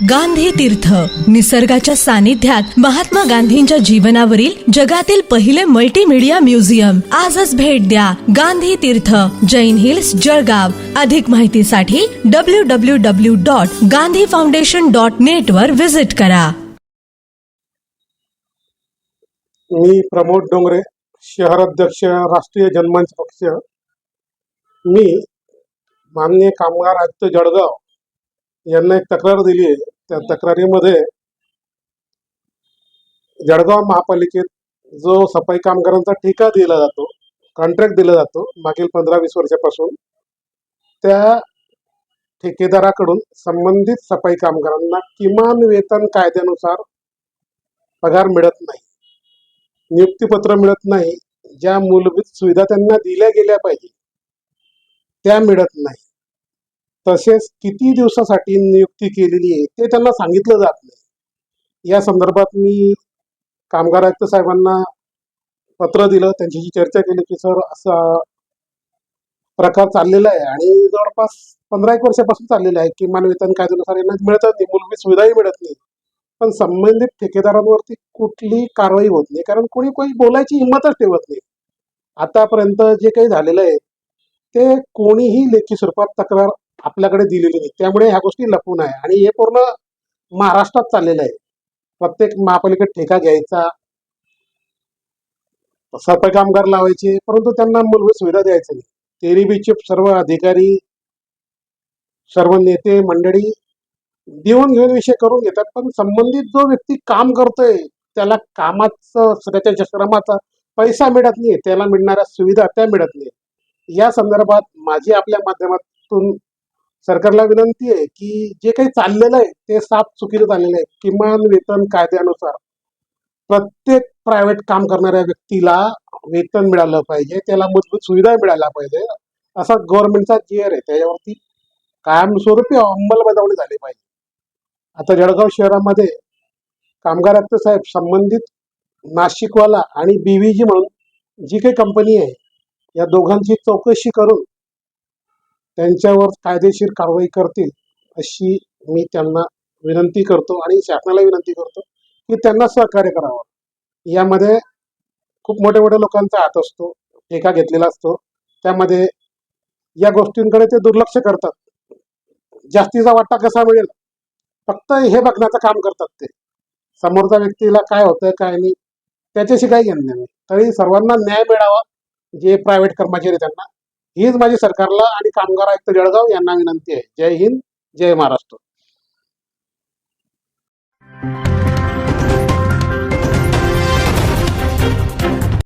गांधी तीर्थ, निसर्गाच्या सानिध्यात महात्मा गांधींच्या जीवनावरील जगातील पहिले मल्टीमीडिया म्युझियम. आजच भेट द्या. गांधी तीर्थ, जैन हिल्स, जळगाव. अधिक माहितीसाठी www.gandhifoundation.net वर विजिट करा. मी प्रमोद डोंगरे, शहर अध्यक्ष, राष्ट्रीय जनमंच पक्ष. मी माननीय कामगार आयुक्त जळगाव यांना एक तक्रार दिली आहे. त्या तक्रारीमध्ये जळगाव महापालिकेत जो सफाई कामगारांचा ठेका दिला जातो, कॉन्ट्रॅक्ट दिला जातो मागील 15-20 वर्षापासून, त्या ठेकेदाराकडून संबंधित सफाई कामगारांना किमान वेतन कायद्यानुसार पगार मिळत नाही, नियुक्तीपत्र मिळत नाही, ज्या मूलभूत सुविधा त्यांना दिल्या गेल्या पाहिजे त्या मिळत नाही. तसेच किती दिवसासाठी नियुक्ती केलेली आहे ते त्यांना सांगितलं जात नाही. या संदर्भात मी कामगार आयुक्त साहेबांना पत्र दिलं, त्यांच्याशी चर्चा केली की सर असा प्रकार चाललेला आहे आणि जवळपास 15-1 वर्षापासून चाललेला आहे. किमान वेतन कायद्यानुसार यांना मिळत नाही, मूलभूत सुविधाही मिळत नाही, पण संबंधित ठेकेदारांवरती कुठलीही कारवाई होत नाही, कारण कोणी बोलायची हिंमतच ठेवत नाही. आतापर्यंत जे काही झालेलं आहे ते कोणीही लेखी स्वरूपात तक्रार आपल्याकडे दिलेली नाही. त्यामुळे ह्या गोष्टी लपून आहे आणि हे पूर्ण महाराष्ट्रात चाललेलं आहे. प्रत्येक महापालिकेत ठेका घ्यायचा, सफाई कामगार लावायचे, परंतु त्यांना मूलभूत सुविधा द्यायची नाही. तेरीबीचे सर्व अधिकारी, सर्व नेते मंडळी देऊन घेऊन विषय करून घेतात, पण संबंधित जो व्यक्ती काम करतोय त्याला कामाचं, त्याच्या श्रमाचा पैसा मिळत नाही, त्याला मिळणाऱ्या सुविधा त्या मिळत नाही. या संदर्भात माझी आपल्या माध्यमातून सरकारला विनंती आहे की जे काही चाललेलं आहे ते साफ चुकीचं चाललेलं आहे. किमान वेतन कायद्यानुसार प्रत्येक प्रायव्हेट काम करणाऱ्या व्यक्तीला वेतन मिळालं पाहिजे, त्याला मूलभूत सुविधा मिळायला पाहिजे, असा गव्हर्नमेंटचा जीआर आहे. त्याच्यावरती कायमस्वरूपी अंमलबजावणी झाली पाहिजे. आता जळगाव शहरामध्ये कामगार आयुक्त साहेब संबंधित नाशिकवाला आणि BVG म्हणून जी काही कंपनी आहे या दोघांची चौकशी करून त्यांच्यावर कायदेशीर कारवाई करतील अशी मी त्यांना विनंती करतो आणि शासनाला विनंती करतो की त्यांना सहकार्य करावं. यामध्ये खूप मोठ्या मोठ्या लोकांचा हात असतो, ठेका घेतलेला असतो, त्यामध्ये या गोष्टींकडे ते दुर्लक्ष करतात. जास्तीचा वाटा कसा मिळेल फक्त हे बघण्याचं काम करतात. ते समोरच्या व्यक्तीला काय होतं काय नाही त्याच्याशी काही घेणं नाही. तरी सर्वांना न्याय मिळावा, जे प्रायव्हेट कर्मचारी त्यांना. हीच माझी सरकारला आणि कामगार आयुक्त जळगाव यांना विनंती आहे. जय हिंद, जय महाराष्ट्र.